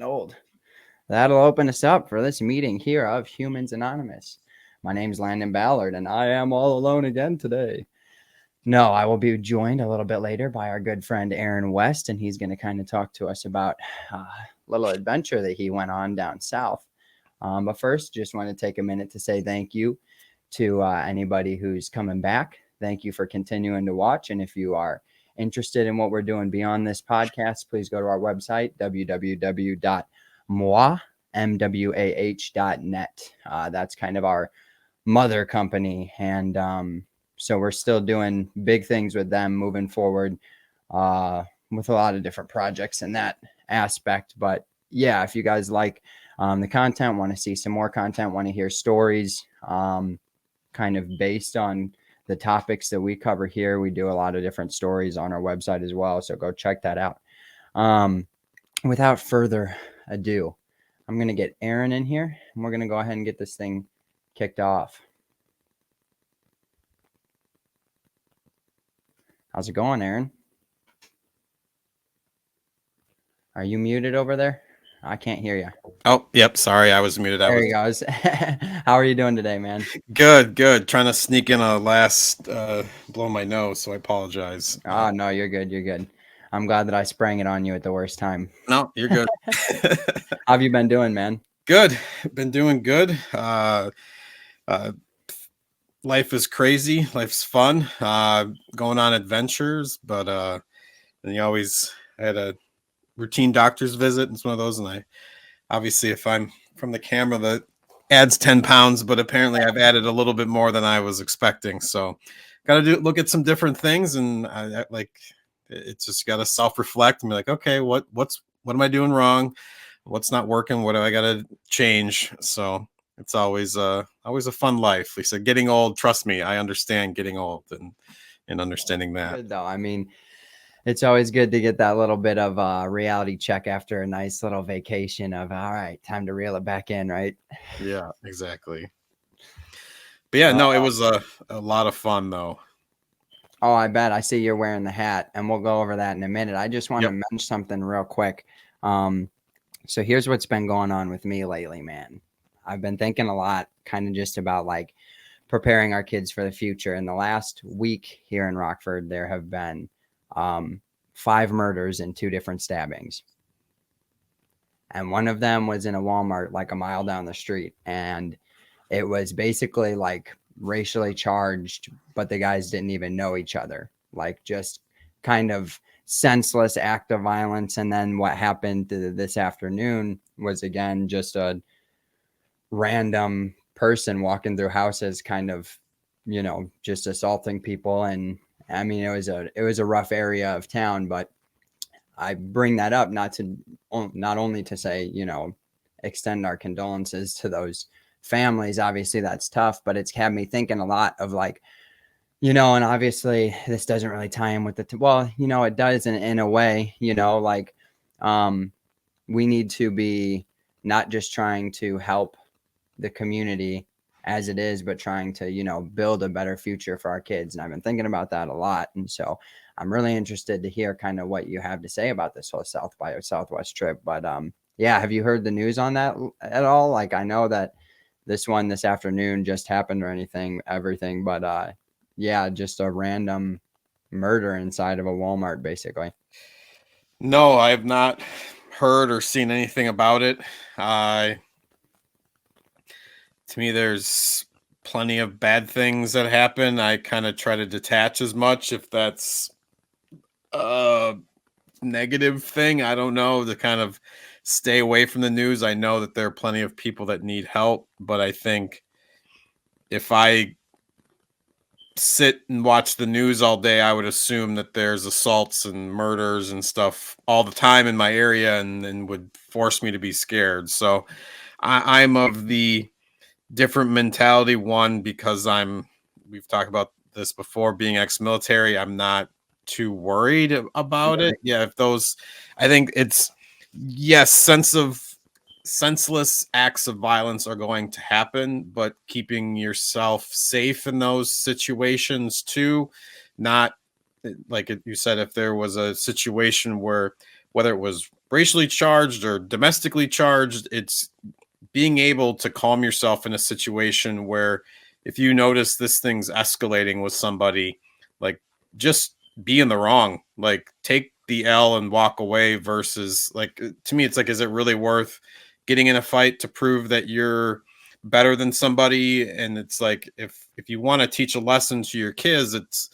getting old. That'll open us up for this meeting here of Humans Anonymous. My name's Landon Ballard, and I am all alone again today. No, I will be joined a little bit later by our good friend Aaron West, and he's going to kind of talk to us about a little adventure that he went on down south. But first, just want to take a minute to say thank you to anybody who's coming back. Thank you for continuing to watch. And if you are interested in what we're doing beyond this podcast, please go to our website, www.mwah.net. That's kind of our mother company. And so we're still doing big things with them moving forward with a lot of different projects in that aspect. But yeah, if you guys like the content, want to see some more content, want to hear stories kind of based on the topics that we cover here, we do a lot of different stories on our website as well. So go check that out. Without further ado, I'm going to get Aaron in here and we're going to go ahead and get this thing kicked off. How's it going, Aaron? Are you muted over there? I can't hear you. Oh, yep. Sorry, I was muted. There he goes. How are you doing today, man? Good. Trying to sneak in a last blow my nose, so I apologize. Oh, no, you're good. You're good. I'm glad that I sprang it on you at the worst time. No, you're good. How have you been doing, man? Good. Been doing good. Life is crazy. Life's fun. Going on adventures, but and I had a routine doctor's visit. It's one of those, and I obviously, if I'm from the camera, that adds 10 pounds, but apparently I've added a little bit more than I was expecting. So got to look at some different things, and it's just got to self-reflect and be like, okay, what am I doing wrong? What's not working? What do I got to change? So it's always a fun life. Lisa, getting old, trust me, I understand getting old and understanding that. Good though. I mean, it's always good to get that little bit of a reality check after a nice little vacation of, all right, time to reel it back in, right? Yeah, exactly. But yeah, no, it was a lot of fun though. Oh, I bet. I see you're wearing the hat, and we'll go over that in a minute. I just want to mention something real quick. So here's what's been going on with me lately, man. I've been thinking a lot kind of just about like preparing our kids for the future. In the last week here in Rockford, there have been 5 murders and 2 different stabbings. And one of them was in a Walmart like a mile down the street. And it was basically like racially charged, but the guys didn't even know each other. Like just kind of senseless act of violence. And then what happened this afternoon was, again, just a random person walking through houses, kind of, just assaulting people. And I mean, it was a rough area of town, but I bring that up not only to say, extend our condolences to those families. Obviously that's tough, but it's had me thinking a lot of like, and obviously this doesn't really tie in with it does in a way, we need to be not just trying to help the community as it is, but trying to, build a better future for our kids. And I've been thinking about that a lot. And so I'm really interested to hear kind of what you have to say about this whole South by Southwest trip. But yeah, have you heard the news on that at all? Like, I know that this afternoon just happened or everything, but yeah, just a random murder inside of a Walmart, basically. No, I have not heard or seen anything about it. To me, there's plenty of bad things that happen. I kind of try to detach as much if that's a negative thing. I don't know, to kind of stay away from the news. I know that there are plenty of people that need help, but I think if I sit and watch the news all day, I would assume that there's assaults and murders and stuff all the time in my area, and would force me to be scared. So I'm of the different mentality. One, because we've talked about this before, being ex-military, I'm not too worried about it. Yeah, I think it's, yes, senseless acts of violence are going to happen, but keeping yourself safe in those situations too. Not like you said, if there was a situation where, whether it was racially charged or domestically charged. It's being able to calm yourself in a situation where if you notice this thing's escalating with somebody, like just be in the wrong, like take the L and walk away versus like to me, it's like, is it really worth getting in a fight to prove that you're better than somebody? And it's like, if you want to teach a lesson to your kids, it's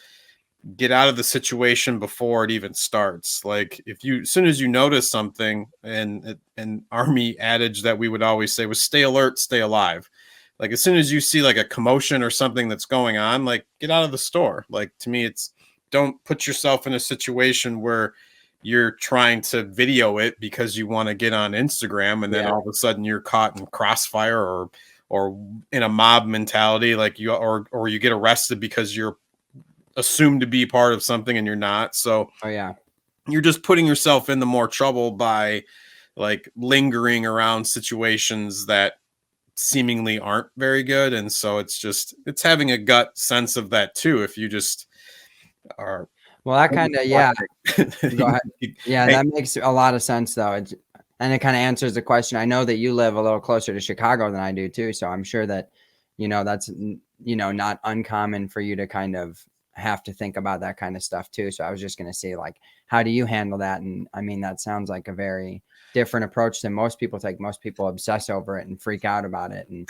get out of the situation before it even starts. Like if you, as soon as you notice something, and an army adage that we would always say was stay alert, stay alive. Like as soon as you see like a commotion or something that's going on, like get out of the store. Like to me, it's don't put yourself in a situation where you're trying to video it because you want to get on Instagram, and then all of a sudden you're caught in crossfire or in a mob mentality, like you or you get arrested because you're assumed to be part of something and you're not. So you're just putting yourself into more trouble by like lingering around situations that seemingly aren't very good. And so it's having a gut sense of that too. If you just are that kind of go ahead. That makes a lot of sense though. And it kind of answers the question. I know that you live a little closer to Chicago than I do too, so I'm sure that that's not uncommon for you to kind of have to think about that kind of stuff too. So I was just going to say, like, how do you handle that? And I mean, that sounds like a very different approach than most people take. Most people obsess over it and freak out about it and,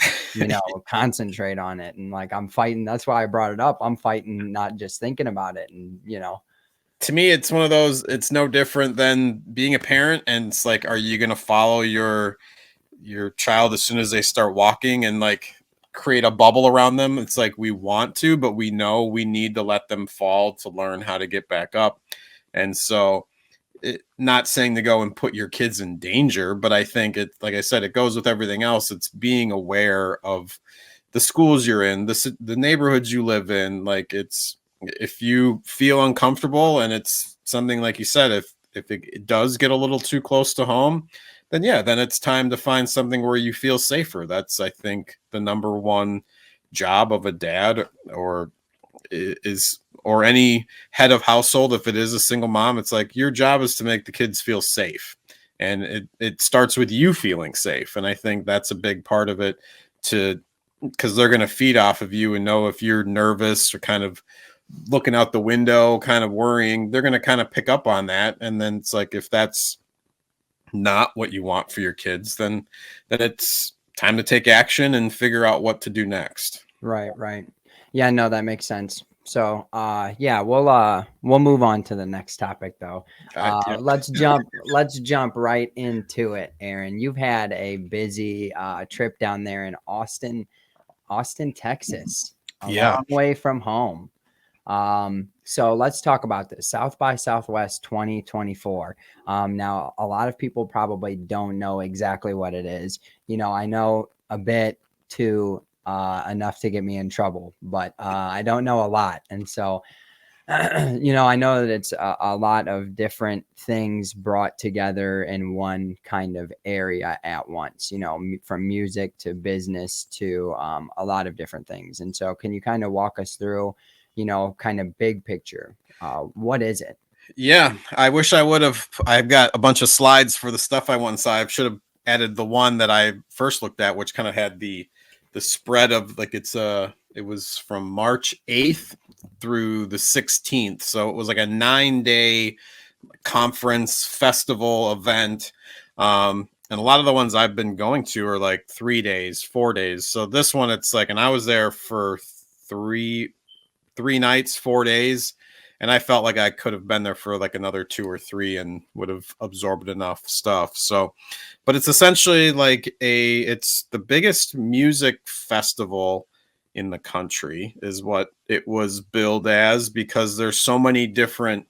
concentrate on it. And like, I'm fighting. That's why I brought it up. I'm fighting, not just thinking about it. And, to me, it's one of those, it's no different than being a parent. And it's like, are you going to follow your child as soon as they start walking and like create a bubble around them? It's like, we want to, but we know we need to let them fall to learn how to get back up. And so not saying to go and put your kids in danger, but I think it, like I said, it goes with everything else. It's being aware of the schools you're in, the neighborhoods you live in. Like it's, if you feel uncomfortable and it's something like you said, if it does get a little too close to home, then then it's time to find something where you feel safer. That's, I think, the number one job of a dad or any head of household. If it is a single mom, it's like your job is to make the kids feel safe. And it starts with you feeling safe. And I think that's a big part of it because they're going to feed off of you and know if you're nervous or kind of looking out the window, kind of worrying, they're going to kind of pick up on that. And then it's like, if that's not what you want for your kids, then it's time to take action and figure out what to do next. Right. Yeah, no, that makes sense. So, we'll move on to the next topic though. Let's jump right into it. Aaron, you've had a busy trip down there in Austin, Texas, a long way from home. So let's talk about this South by Southwest 2024. Now a lot of people probably don't know exactly what it is. I know a bit too, enough to get me in trouble, but I don't know a lot. And so, I know that it's a lot of different things brought together in one kind of area at once, from music to business to a lot of different things. And so can you kind of walk us through, kind of big picture? What is it? Yeah, I wish I would have. I've got a bunch of slides for the stuff I want inside. I should have added the one that I first looked at, which kind of had the spread of like it was from March 8th through the 16th. So it was like a 9-day conference festival event. And a lot of the ones I've been going to are like 3 days, 4 days. So this one, it's like, and I was there for three nights, 4 days. And I felt like I could have been there for like another 2 or 3 and would have absorbed enough stuff. So, but it's essentially like it's the biggest music festival in the country is what it was billed as, because there's so many different,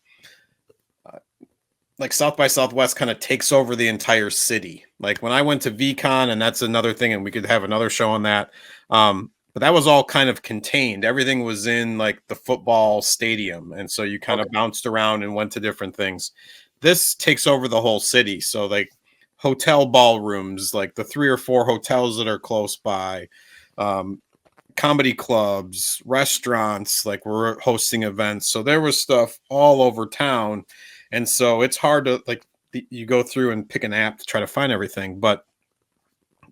like South by Southwest kind of takes over the entire city. Like when I went to VCon, and that's another thing, and we could have another show on that. But that was all kind of contained. Everything was in like the football stadium. And so you kind of bounced around and went to different things. This takes over the whole city. So like hotel ballrooms, like the 3 or 4 hotels that are close by, comedy clubs, restaurants, like we're hosting events. So there was stuff all over town. And so it's hard to like you go through and pick an app to try to find everything. But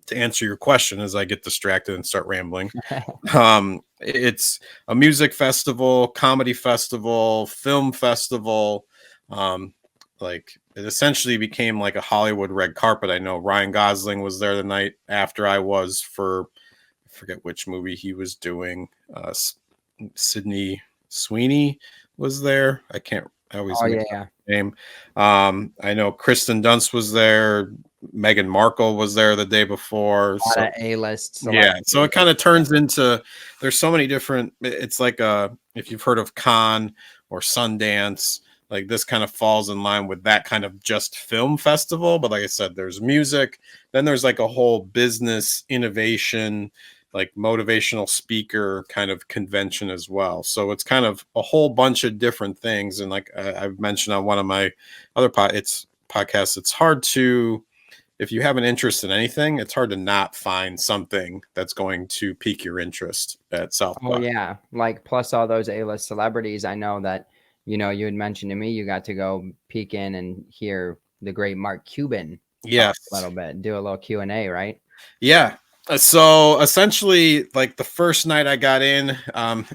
to answer your question, as I get distracted and start rambling, it's a music festival, comedy festival, film festival. Like it essentially became like a Hollywood red carpet. I know Ryan Gosling was there the night after I was for, I forget which movie he was doing. Sydney Sweeney was there. I always Oh mix up yeah. the name. I know Kristen Dunst was there. Meghan Markle was there the day before. A lot So of A-list yeah, so it celebrities. kind of turns into, there's so many different, it's like if you've heard of Cannes or Sundance, like this kind of falls in line with that kind of just film festival. But like I said, there's music, then there's like a whole business innovation, like motivational speaker kind of convention as well. So it's kind of a whole bunch of different things. And like I've mentioned on one of my other podcasts, it's hard to, if you have an interest in anything, it's hard to not find something that's going to pique your interest at South Oh by. yeah, like plus all those A-list celebrities. I know that you had mentioned to me you got to go peek in and hear the great Mark Cuban talk a Yes. little bit, do a little Q&A, right? Yeah. So essentially, like the first night I got in, I've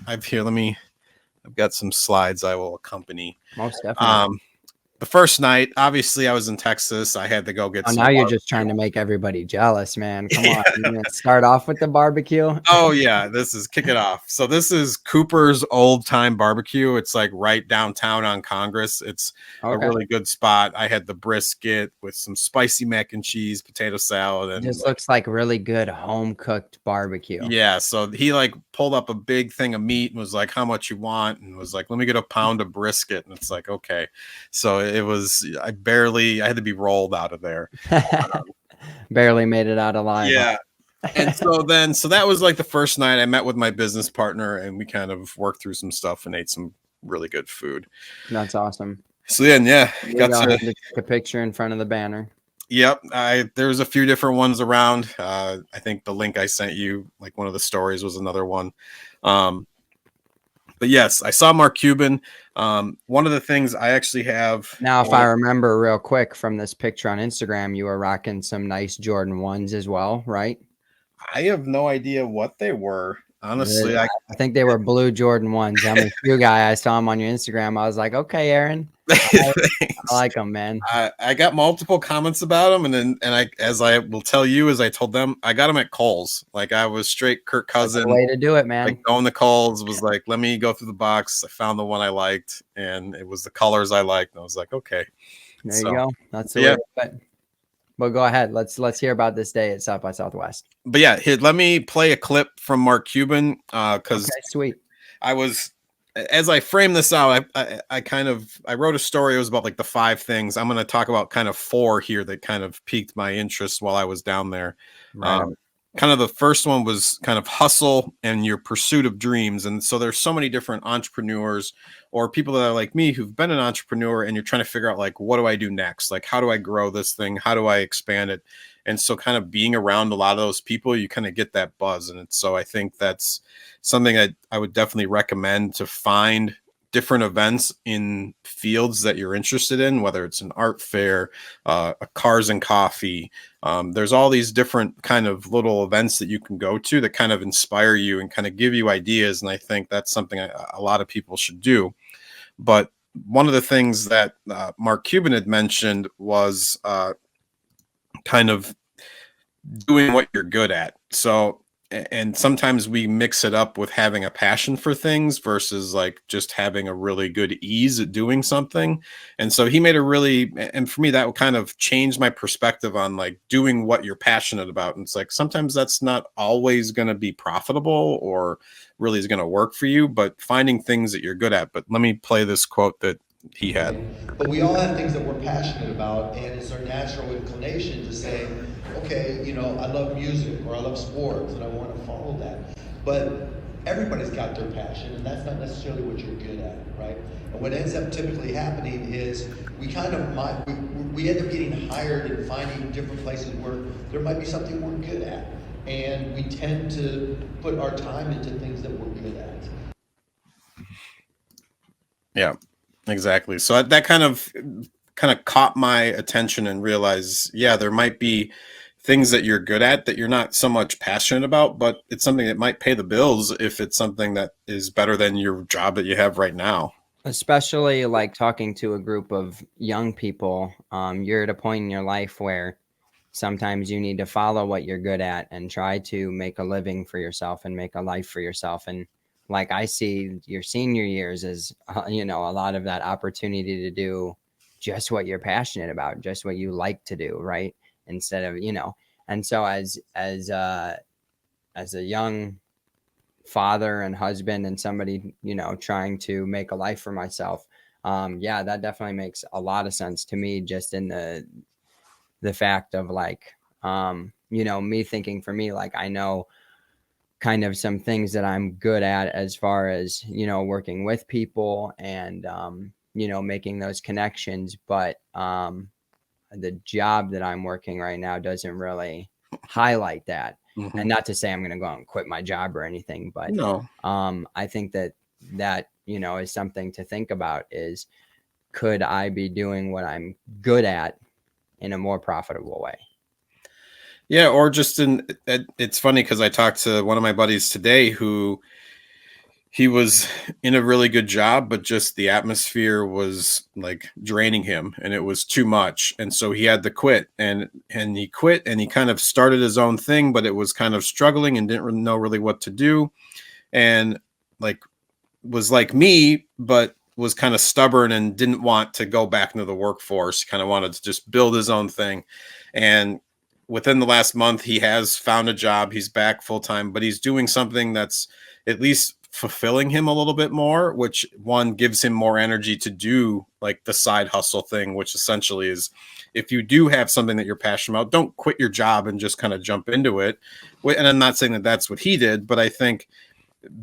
got some slides I will accompany. Most definitely. Um, the first night, obviously, I was in Texas. I had to go get Oh, some now you're just barbecue. trying to make everybody jealous, man. Come Yeah. on, you gonna start off with the barbecue? Oh yeah, this is kick it off. So this is Cooper's Old Time Barbecue. It's like right downtown on Congress. It's a Okay. really good spot. I had the brisket with some spicy mac and cheese, potato salad, and Just like, looks like really good home cooked barbecue. yeah. So he like pulled up a big thing of meat and was like, "How much you want?" And was like, "Let me get a pound of brisket." And it's like, okay. So it was. I had to be rolled out of there. Barely made it out alive, Yeah. And huh? so that was like the first night I met with my business partner and we kind of worked through some stuff and ate some really good food. That's awesome. So then, yeah, We got go to, ahead and take a picture in front of the banner. yep. There's a few different ones around. I think the link I sent you, like one of the stories was another one. Um, but yes, I saw Mark Cuban. One of the things I actually have, Now, if I remember real quick from this picture on Instagram, you were rocking some nice Jordan 1s as well, right? I have no idea what they were. Honestly, I think they were blue Jordan 1s. I'm a shoe guy. I saw them on your Instagram. I was like, okay, Aaron, I Thanks. like them, man. I got multiple comments about them, and I, as I will tell you, as I told them, I got them at Kohl's. Like I was straight Kirk That's the Cousin, way to do it, like man. going to Kohl's, was like, let me go through the box. I found the one I liked, and it was the colors I liked, and I was like, okay. There you So go. That's the way yeah, to do it. But go ahead. Let's hear about this day at South by Southwest. but yeah, here, let me play a clip from Mark Cuban because Okay, sweet. I was, as I frame this out, I wrote a story. It was about like the 5 things. I'm going to talk about kind of 4 here that kind of piqued my interest while I was down there. Right on. Um, Kind of the first one was kind of hustle and your pursuit of dreams. And so there's so many different entrepreneurs or people that are like me who've been an entrepreneur and you're trying to figure out like, what do I do next? Like, how do I grow this thing? How do I expand it? And so kind of being around a lot of those people, you kind of get that buzz. And so I think that's something I would definitely recommend, to find different events in fields that you're interested in, whether it's an art fair, a cars and coffee. There's all these different kind of little events that you can go to that kind of inspire you and kind of give you ideas. And I think that's something a lot of people should do. But one of the things that Mark Cuban had mentioned was kind of doing what you're good at. So, and sometimes we mix it up with having a passion for things versus like just having a really good ease at doing something. And so he made a really, and for me, that would kind of change my perspective on like doing what you're passionate about. And it's like, sometimes that's not always going to be profitable or really is going to work for you, but finding things that you're good at. But let me play this quote that he had. But we all have things that we're passionate about, and it's our natural inclination to say, okay, I love music or I love sports and I want to follow that. But everybody's got their passion, and that's not necessarily what you're good at, right? And what ends up typically happening is we kind of we end up getting hired and finding different places where there might be something we're good at, and we tend to put our time into things that we're good at. Yeah, exactly. So that kind of kind of caught my attention and realized, yeah, there might be things that you're good at that you're not so much passionate about, but it's something that might pay the bills if it's something that is better than your job that you have right now. Especially like talking to a group of young people, you're at a point in your life where sometimes you need to follow what you're good at and try to make a living for yourself and make a life for yourself. And like I see your senior years as, you know, a lot of that opportunity to do just what you're passionate about, just what you like to do, right? Instead of, you know, and so as a young father and husband and somebody, you know, trying to make a life for myself, yeah, that definitely makes a lot of sense to me, just in the fact of like, you know, me thinking for me, like I know kind of some things that I'm good at as far as, you know, working with people and, you know, making those connections. But the job that I'm working right now doesn't really highlight that. Mm-hmm. And not to say I'm going to go out and quit my job or anything, but No. I think that, you know, is something to think about is, could I be doing what I'm good at in a more profitable way? Yeah, or just it's funny because I talked to one of my buddies today who he was in a really good job, but just the atmosphere was like draining him and it was too much. And so he had to quit, and he quit and he kind of started his own thing, but it was kind of struggling and didn't really know really what to do. And like was like me, but was kind of stubborn and didn't want to go back into the workforce. He kind of wanted to just build his own thing. And within the last month, he has found a job. He's back full time, but he's doing something that's at least fulfilling him a little bit more, which one gives him more energy to do like the side hustle thing, which essentially is, if you do have something that you're passionate about, don't quit your job and just kind of jump into it. And I'm not saying that that's what he did, but I think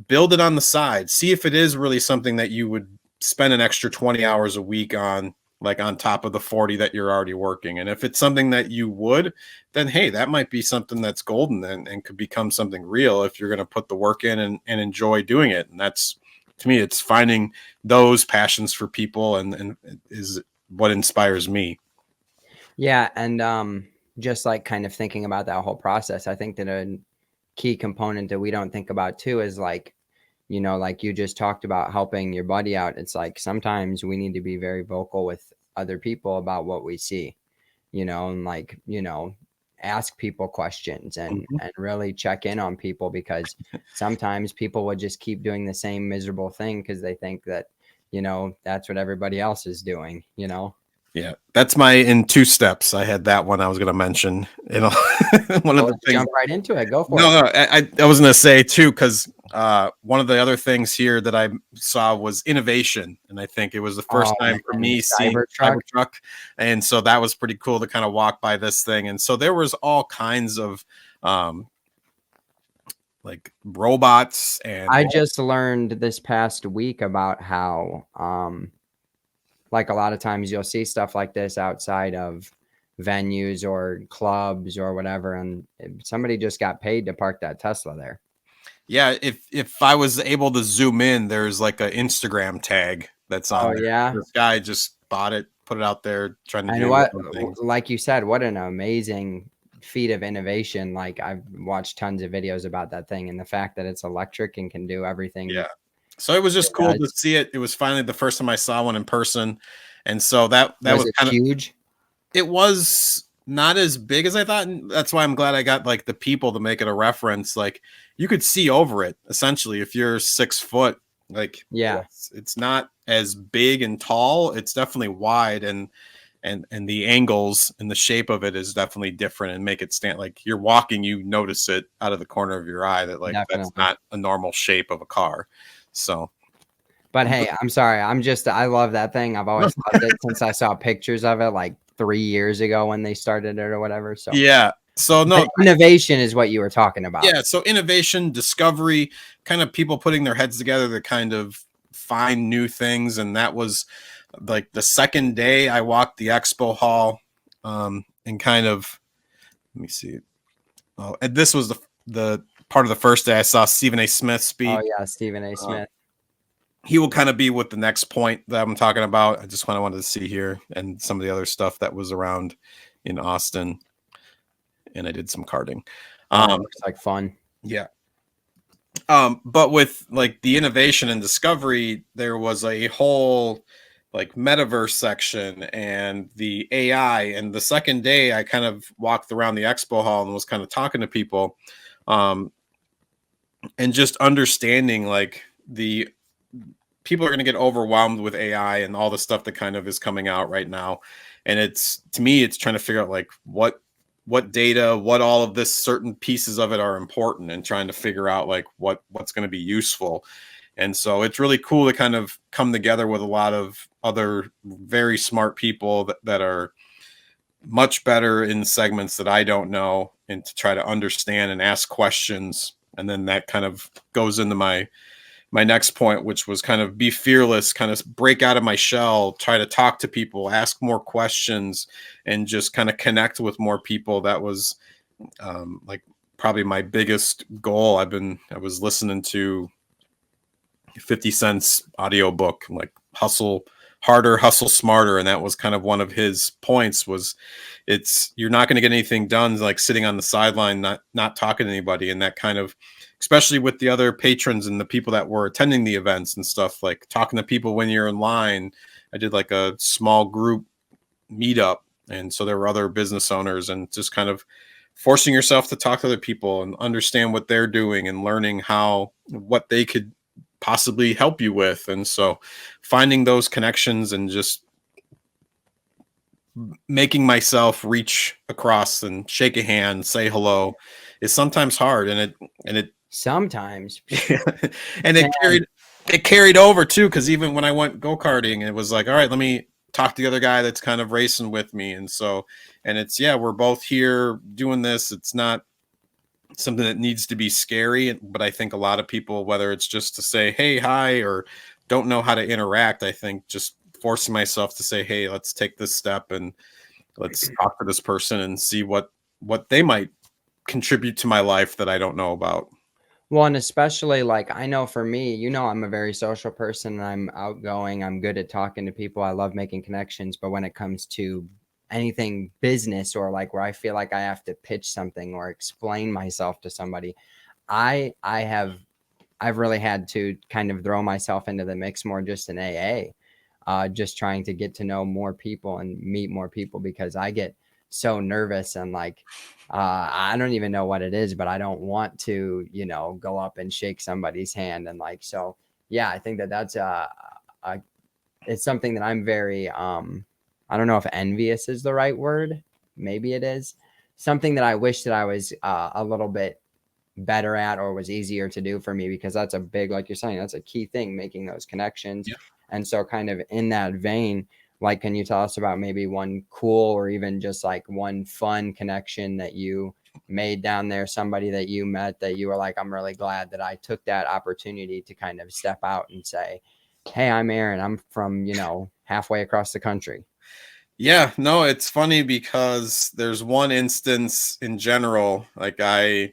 build it on the side. See if it is really something that you would spend an extra 20 hours a week on, like on top of the 40 that you're already working. And if it's something that you would, then hey, that might be something that's golden and could become something real if you're going to put the work in and enjoy doing it. And that's, to me, it's finding those passions for people and is what inspires me. Yeah. And just like kind of thinking about that whole process, I think that a key component that we don't think about too is like, you know, like you just talked about helping your buddy out. It's like sometimes we need to be very vocal with other people about what we see, you know, and like, you know, ask people questions and really check in on people, because sometimes people would just keep doing the same miserable thing because they think that, you know, that's what everybody else is doing, you know? Yeah, that's my in two steps. I had that one I was going to mention. You know, one of the things. Jump right into it. Go for it. No, I was going to say too, because one of the other things here that I saw was innovation, and I think it was the first time for me seeing Cybertruck, and so that was pretty cool to kind of walk by this thing. And so there was all kinds of like robots, and I just learned this past week about how like a lot of times you'll see stuff like this outside of venues or clubs or whatever, and somebody just got paid to park that Tesla there. Yeah, if I was able to zoom in, there's like an Instagram tag that's on. Oh yeah, this guy just bought it, put it out there, trying to and do what, things. like you said, what an amazing feat of innovation. Like I've watched tons of videos about that thing, and the fact that it's electric and can do everything. Yeah. So it was just cool to see it. It was finally the first time I saw one in person. And so that was kind of huge. It was not as big as I thought. And that's why I'm glad I got like the people to make it a reference. Like you could see over it essentially if you're 6 foot. Like yeah, it's not as big and tall. It's definitely wide and the angles and the shape of it is definitely different and make it stand like you're walking, you notice it out of the corner of your eye that like that's not a normal shape of a car. So, but hey, I'm sorry. I love that thing. I've always loved it since I saw pictures of it like 3 years ago when they started it or whatever. So yeah. So no, innovation is what you were talking about. Yeah. So innovation, discovery, kind of people putting their heads together to kind of find new things. And that was like the second day I walked the expo hall and kind of, let me see. Oh, and this was the part of the first day I saw Stephen A. Smith speak. Oh yeah, Stephen A. Smith. he will kind of be with the next point that I'm talking about. I just kind of wanted to see here and some of the other stuff that was around in Austin, and I did some karting. Looks like fun. Yeah. But with like the innovation and discovery, there was a whole like metaverse section and the AI. And the second day, I kind of walked around the expo hall and was kind of talking to people, and just understanding like the people are going to get overwhelmed with AI and all the stuff that kind of is coming out right now. And it's, to me, it's trying to figure out like what data, what all of this certain pieces of it are important, and trying to figure out like what's going to be useful. And so it's really cool to kind of come together with a lot of other very smart people that are much better in segments that I don't know, and to try to understand and ask questions. And then that kind of goes into my next point, which was kind of be fearless, kind of break out of my shell, try to talk to people, ask more questions, and just kind of connect with more people. That was like probably my biggest goal. I was listening to 50 Cent's audiobook, like Hustle Harder, Hustle Smarter. And that was kind of one of his points was you're not going to get anything done like sitting on the sideline, not talking to anybody. And that kind of, especially with the other patrons and the people that were attending the events and stuff, like talking to people when you're in line. I did like a small group meetup. And so there were other business owners, and just kind of forcing yourself to talk to other people and understand what they're doing and learning what they could possibly help you with. And so finding those connections and just making myself reach across and shake a hand, say hello, is sometimes hard. And it Sometimes. And it carried over too, because even when I went go-karting, it was like, all right, let me talk to the other guy that's kind of racing with me. And so, and it's, yeah, we're both here doing this. It's not something that needs to be scary, but I think a lot of people, whether it's just to say, hey, hi, or don't know how to interact, I think just forcing myself to say, hey, let's take this step and let's talk to this person and see what they might contribute to my life that I don't know about. Well, and especially like I know for me, you know, I'm a very social person. I'm outgoing. I'm good at talking to people. I love making connections. But when it comes to anything business, or like where I feel like I have to pitch something or explain myself to somebody, I've really had to kind of throw myself into the mix more just in AA, just trying to get to know more people and meet more people, because I get so nervous and like I don't even know what it is, but I don't want to, you know, go up and shake somebody's hand. And like, so yeah, I think that's it's something that I'm very I don't know if envious is the right word. Maybe it is. Something that I wish that I was a little bit better at, or was easier to do for me, because that's a big, like you're saying, that's a key thing, making those connections. Yeah. And so kind of in that vein, like, can you tell us about maybe one cool or even just like one fun connection that you made down there, somebody that you met that you were like, I'm really glad that I took that opportunity to kind of step out and say, hey, I'm Aaron. I'm from, you know, halfway across the country. Yeah, no, it's funny because there's one instance in general, like I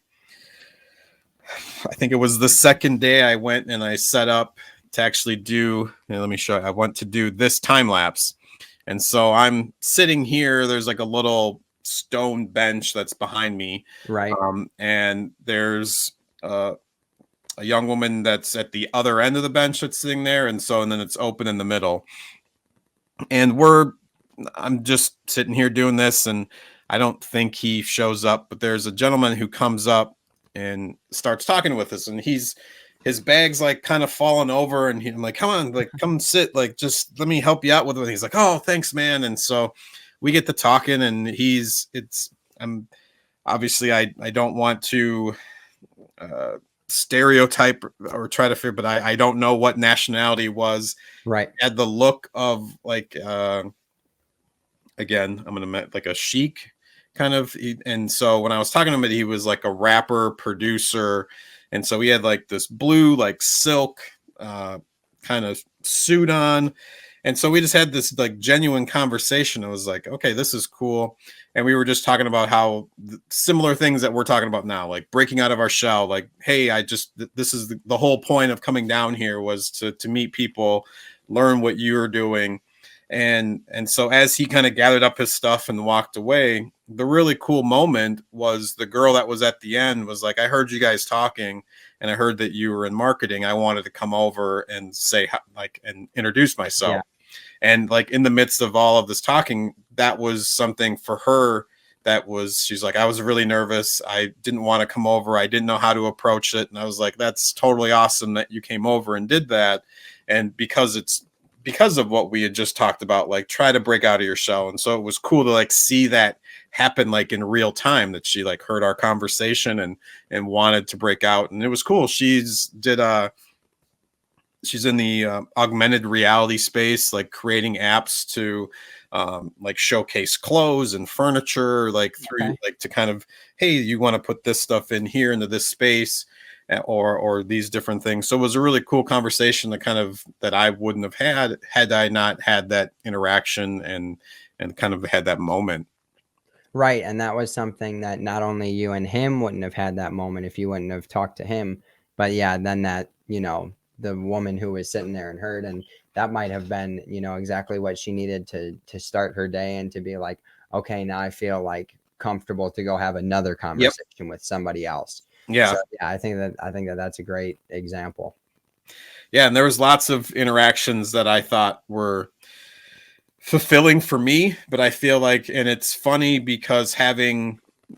think it was the second day I went and I set up to actually do, let me show you, I went to do this time lapse. And so I'm sitting here, there's like a little stone bench that's behind me. Right. And there's a young woman that's at the other end of the bench that's sitting there. And then it's open in the middle. And I'm just sitting here doing this, and I don't think he shows up, but there's a gentleman who comes up and starts talking with us, and his bag's like kind of falling over, and I'm like, come on, like, come sit, like, just let me help you out with it. And he's like, oh, thanks, man. And so we get to talking, and I'm obviously, I don't want to stereotype or try to figure, but I don't know what nationality was. Right. He had the look of like, again, I'm going to like a chic kind of. And so when I was talking to him, he was like a rapper, producer. And so he had like this blue, like silk kind of suit on. And so we just had this like genuine conversation. It was like, okay, this is cool. And we were just talking about how similar things that we're talking about now, like breaking out of our shell. Like, hey, this is the whole point of coming down here was to meet people, learn what you're doing. And so as he kind of gathered up his stuff and walked away, the really cool moment was the girl that was at the end was like, I heard you guys talking and I heard that you were in marketing. I wanted to come over and say like and introduce myself. Yeah. And like in the midst of all of this talking, that was something for her she's like, I was really nervous. I didn't want to come over. I didn't know how to approach it. And I was like, that's totally awesome that you came over and did that. And because of what we had just talked about, like try to break out of your shell. And so it was cool to like see that happen like in real time, that she like heard our conversation and wanted to break out. And it was cool. She's in the augmented reality space, like creating apps to like showcase clothes and furniture, like through like to kind of, hey, you want to put this stuff in here into this space or these different things. So it was a really cool conversation that I wouldn't have had I not had that interaction and kind of had that moment. Right. And that was something that not only you and him wouldn't have had that moment if you wouldn't have talked to him, but yeah, then that, the woman who was sitting there and heard, and that might have been, exactly what she needed to start her day and to be like, okay, now I feel like comfortable to go have another conversation with somebody else. Yeah. So, yeah, I think that that's a great example. Yeah. And there was lots of interactions that I thought were fulfilling for me, but I feel like, and it's funny because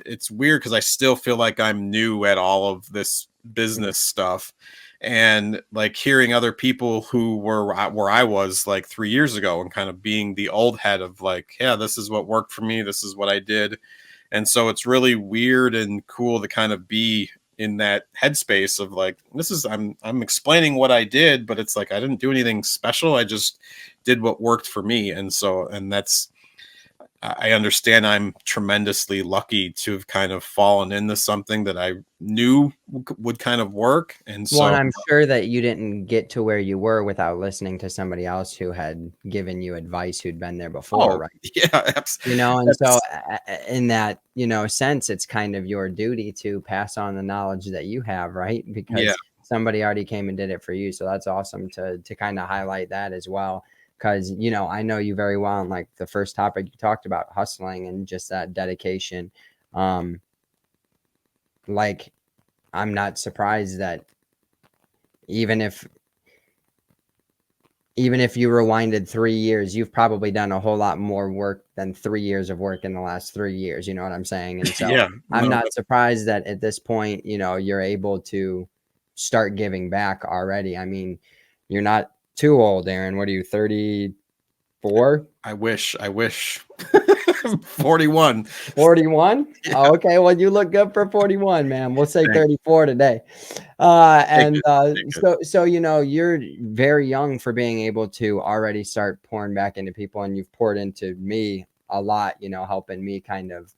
it's weird because I still feel like I'm new at all of this business stuff. And like hearing other people who were where I was like 3 years ago and kind of being the old head of like, yeah, this is what worked for me. This is what I did. And so it's really weird and cool to kind of be in that headspace of like, I'm explaining what I did, but it's like, I didn't do anything special. I just did what worked for me. And I understand I'm tremendously lucky to have kind of fallen into something that I knew would kind of work. And so, well, and I'm sure that you didn't get to where you were without listening to somebody else who had given you advice, who'd been there before, right? Yeah, absolutely. And so in that, sense, it's kind of your duty to pass on the knowledge that you have, right? Because somebody already came and did it for you. So that's awesome to kind of highlight that as well. Because, I know you very well. And like the first topic you talked about, hustling and just that dedication. Like, I'm not surprised that even if you rewinded 3 years, you've probably done a whole lot more work than 3 years of work in the last 3 years. You know what I'm saying? And so I'm not surprised that at this point, you're able to start giving back already. I mean, you're not too old, Aaron. What are you, 34? I wish 41. 41? Yeah. Oh, okay. Well, you look good for 41, man. We'll say 34 today. So, you're very young for being able to already start pouring back into people, and you've poured into me a lot, helping me kind of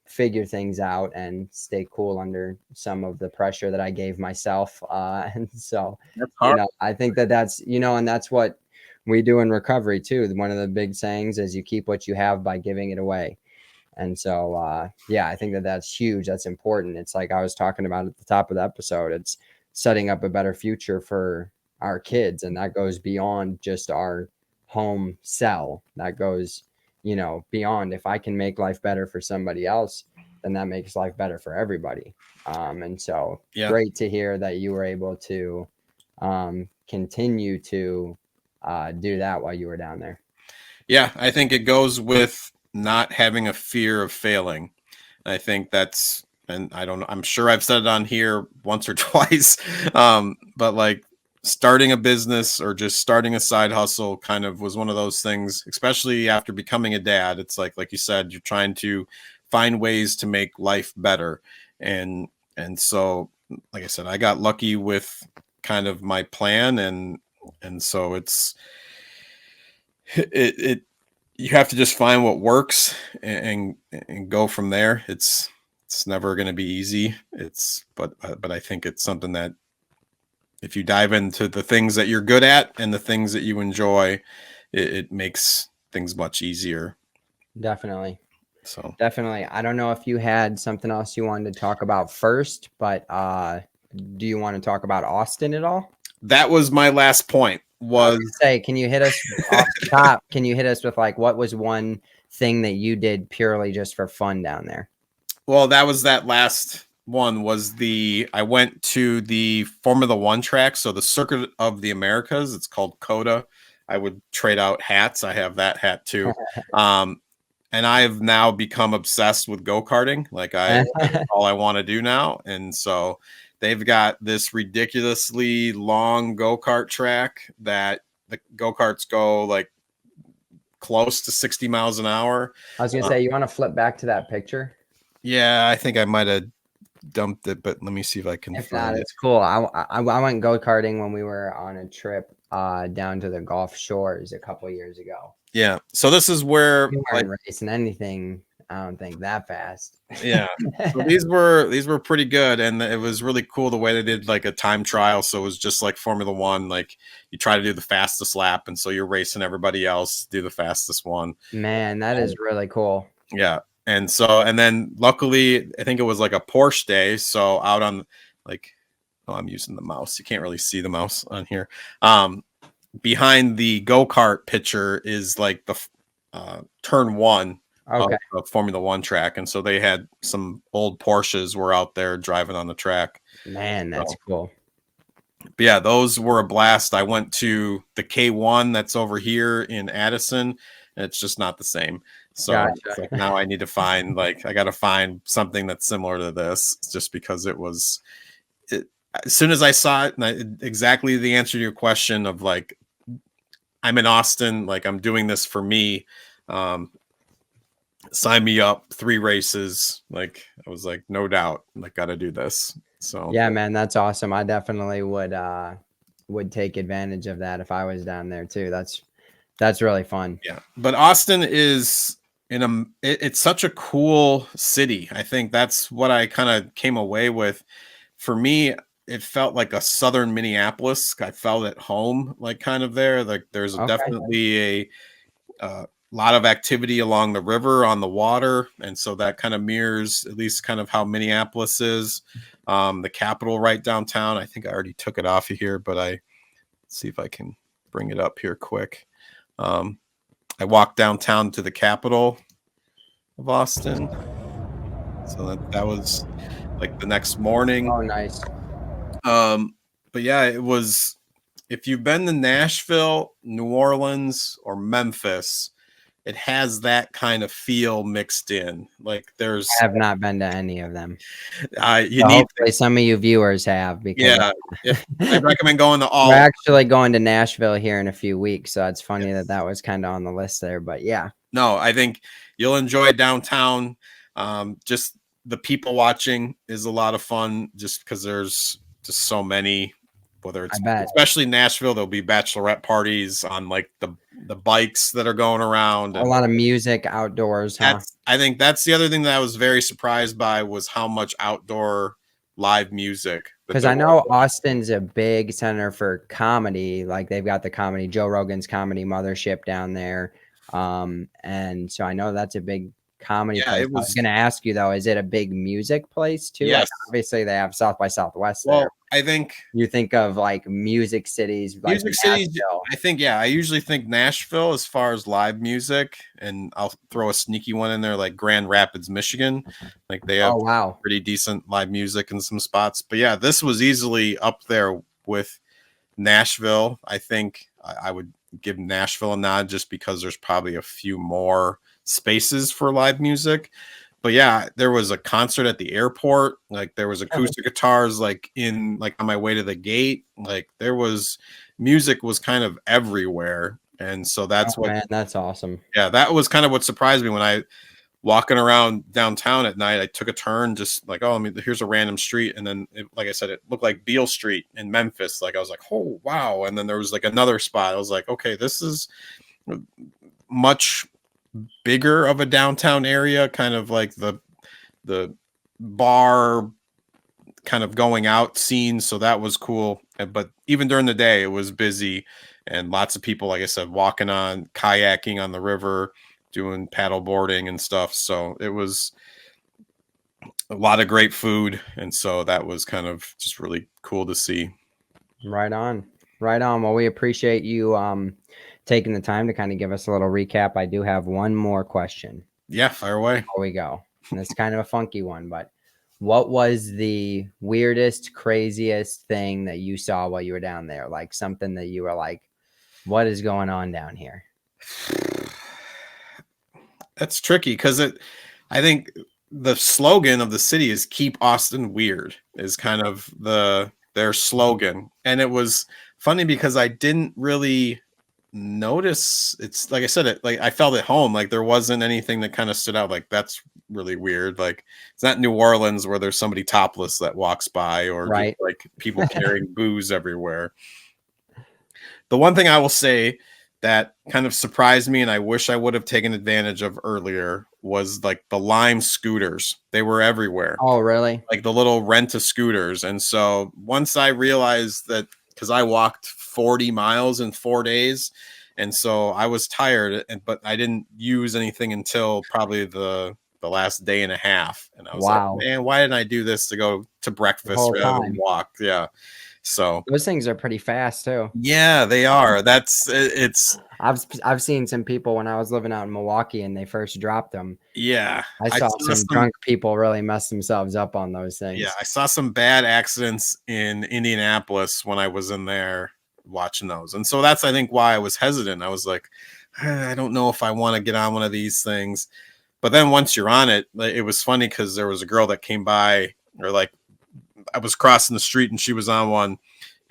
figure things out and stay cool under some of the pressure that I gave myself. And so, I think that's, and that's what we do in recovery too. One of the big sayings is you keep what you have by giving it away. And so, I think that's huge. That's important. It's like I was talking about at the top of the episode, it's setting up a better future for our kids. And that goes beyond just our home cell. That goes, beyond. If I can make life better for somebody else, then that makes life better for everybody. And so great to hear that you were able to continue to do that while you were down there. Yeah, I think it goes with not having a fear of failing. I think that's, and I don't know, I'm sure I've said it on here once or twice, but like starting a business or just starting a side hustle kind of was one of those things, especially after becoming a dad. It's like you said, you're trying to find ways to make life better. And so, like I said, I got lucky with kind of my plan. And so you have to just find what works and go from there. It's never going to be easy. But I think it's something that if you dive into the things that you're good at and the things that you enjoy, it makes things much easier. Definitely. So Definitely. I don't know if you had something else you wanted to talk about first, but do you want to talk about Austin at all? that was my last point. I was Was gonna say, can you hit us off the top? Can you hit us with like what was one thing that you did purely just for fun down there? well, that was that last one. Was I went to the Formula One track, so the Circuit of the Americas. It's called COTA. I would trade out hats. I have that hat too. And I have now become obsessed with go-karting. Like that's all I want to do now. And so they've got this ridiculously long go-kart track that the go-karts go like close to 60 miles an hour. I was gonna say, you want to flip back to that picture? Yeah, I think I might have dumped it, but let me see if I can If find not, it. it's cool. I went go-karting when we were on a trip down to the Gulf Shores a couple years ago. Yeah. So this is where You like weren't racing anything, I don't think, that fast. yeah. So these were pretty good, and it was really cool the way they did like a time trial. So it was just like Formula One, like you try to do the fastest lap, and so you're racing everybody else to do the fastest one. Man, that is really cool. Yeah. And so and then luckily I think it was like a Porsche day. So out on like oh, I'm using the mouse. You can't really see the mouse on here. Behind the go-kart picture is like the turn one Okay. of Formula One track. And so they had some old Porsches were out there driving on the track. Man, that's cool. But yeah, those were a blast. I went to the K1 that's over here in Addison, and it's just not the same. So Gotcha. it's like now I need to find like I got to find something that's similar to this, just because it was. As soon as I saw it, and exactly the answer to your question of like, I'm in Austin, like I'm doing this for me. Sign me up, 3 races. Like I was like, no doubt, like got to do this. So Yeah, man, that's awesome. I definitely would take advantage of that if I was down there too. That's really fun. yeah, but Austin is it's such a cool city. I think that's what I kind of came away with. For me, it felt like a southern Minneapolis. I felt at home, like kind of there. Like there's Okay. definitely a lot of activity along the river on the water, and so that kind of mirrors at least kind of how Minneapolis is. The Capitol right downtown. I think I already took it off of here, but let's see if I can bring it up here quick. I walked downtown to the Capitol of Austin, so that was like the next morning. Oh, nice. But yeah, it was. If you've been to Nashville, New Orleans, or Memphis, it has that kind of feel mixed in. Like there's, I have not been to any of them. you So need, hopefully some of you viewers have, because yeah. I recommend going to all. we're actually going to Nashville here in a few weeks, so it's funny that was kind of on the list there. But yeah, No, I think you'll enjoy downtown. Just the people watching is a lot of fun, just because there's just so many. Whether it's I bet. especially Nashville, there'll be bachelorette parties on like the bikes that are going around. A And lot of music outdoors, huh? I think that's the other thing that I was very surprised by was how much outdoor live music. that Because there I know was. Austin's a big center for comedy. Like they've got the comedy, Joe Rogan's Comedy Mothership down there. And so I know that's a big comedy Yeah, place. it I was was. going to ask you though, is it a big music place too? Like Yes. obviously they have South by Southwest Well, there. I think You think of like music cities, like music cities. Nashville. I think I usually think Nashville as far as live music, and I'll throw a sneaky one in there like Grand Rapids, Michigan. Like they have Oh wow. pretty decent live music in some spots. But yeah, this was easily up there with Nashville. I think I would give Nashville a nod just because there's probably a few more spaces for live music. But yeah, there was a concert at the airport. Like there was acoustic guitars like in like on my way to the gate. Like there was music was kind of everywhere. And so that's Oh, what man, that's awesome. yeah, that was kind of what surprised me when I walking around downtown at night. I took a turn just like, oh, I mean, here's a random street. And then like I said, it looked like Beale Street in Memphis. Like I was like, oh wow. And then there was like another spot. I was like, okay, this is much bigger of a downtown area, kind of like the bar kind of going out scenes, so that was cool. But even during the day, it was busy, and lots of people, like I said, walking on, kayaking on the river, doing paddle boarding and stuff. So it was a lot of great food, and so that was kind of just really cool to see. Right on. Right on. Well, we appreciate you taking the time to kind of give us a little recap. I do have one more question. Yeah, fire away. Before we go. And it's kind of a funky one, but what was the weirdest, craziest thing that you saw while you were down there? Like something that you were like, what is going on down here? That's tricky because I think the slogan of the city is "Keep Austin Weird" is kind of their slogan, and it was funny because I didn't really notice. It's like I said, like I felt at home. Like there wasn't anything that kind of stood out. Like that's really weird. Like it's not New Orleans where there's somebody topless that walks by, or Right. just, like people carrying booze everywhere. The one thing I will say that kind of surprised me and I wish I would have taken advantage of earlier was like the Lime scooters. They were everywhere. Oh, really? Like the little rent-a-scooters. And so once I realized that, because I walked 40 miles in 4 days, and so I was tired, but I didn't use anything until probably the last day and a half. And I was Wow. like, man, why didn't I do this to go to breakfast rather than walk? Yeah. So those things are pretty fast too. Yeah, they are. It's. I've seen some people when I was living out in Milwaukee and they first dropped them. Yeah, I saw some drunk people really mess themselves up on those things. Yeah, I saw some bad accidents in Indianapolis when I was in there watching those, and so that's I think why I was hesitant. I was like, I don't know if I want to get on one of these things. But then once you're on it, it was funny because there was a girl that came by, or like I was crossing the street and she was on one,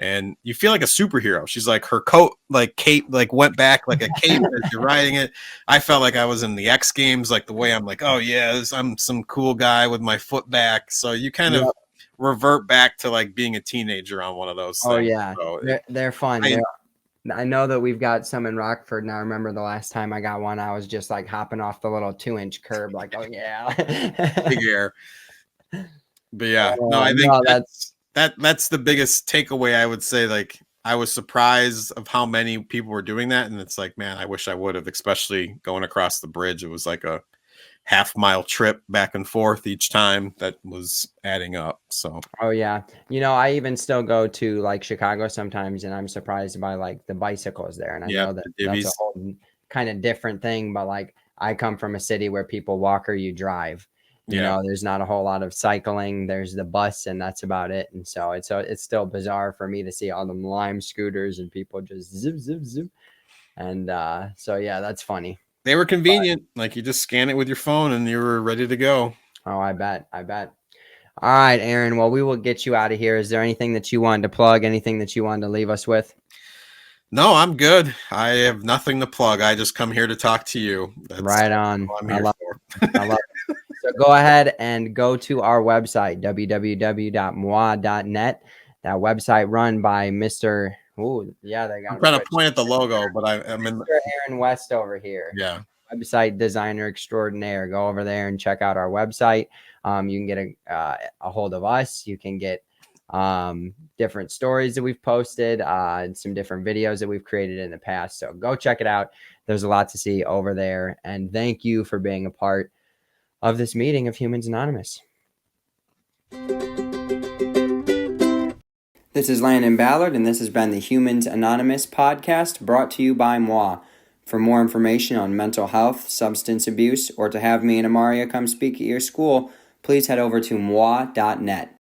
and you feel like a superhero. She's like, her coat, like cape, like went back like a cape as you're riding it. I felt like I was in the X Games, like the way I'm like, oh yeah, I'm some cool guy with my foot back. So you kind of revert back to like being a teenager on one of those things. Oh yeah, so they're fun. I know that we've got some in Rockford, and I remember the last time I got one, I was just like hopping off the little 2-inch curb, like, oh yeah, big air. But yeah, no, I think that's the biggest takeaway. I would say, like, I was surprised of how many people were doing that, and it's like, man, I wish I would have, especially going across the bridge. It was like a half-mile trip back and forth each time that was adding up. So, oh yeah, I even still go to like Chicago sometimes, and I'm surprised by like the bicycles there, and I know that that's a whole kind of different thing. But like, I come from a city where people walk or you drive. There's not a whole lot of cycling. There's the bus, and that's about it. And so it's still bizarre for me to see all them Lime scooters and people just zip, zip, zip. And so yeah, that's funny. They were convenient. Like you just scan it with your phone and you were ready to go. Oh, I bet. All right, Aaron. Well, we will get you out of here. Is there anything that you wanted to plug? Anything that you wanted to leave us with? No, I'm good. I have nothing to plug. I just come here to talk to you. That's right on. I love it. So go ahead and go to our website, www.moi.net. That website run by Mr. Oh, yeah, they got. I'm trying to point at the logo, but I'm in. Mr. Aaron West over here. Yeah. Website designer extraordinaire. Go over there and check out our website. You can get a hold of us. You can get different stories that we've posted, and some different videos that we've created in the past. So go check it out. There's a lot to see over there. And thank you for being a part of this meeting of Humans Anonymous. This is Landon Ballard, and this has been the Humans Anonymous podcast brought to you by Moi. For more information on mental health, substance abuse, or to have me and Amaria come speak at your school, please head over to moi.net.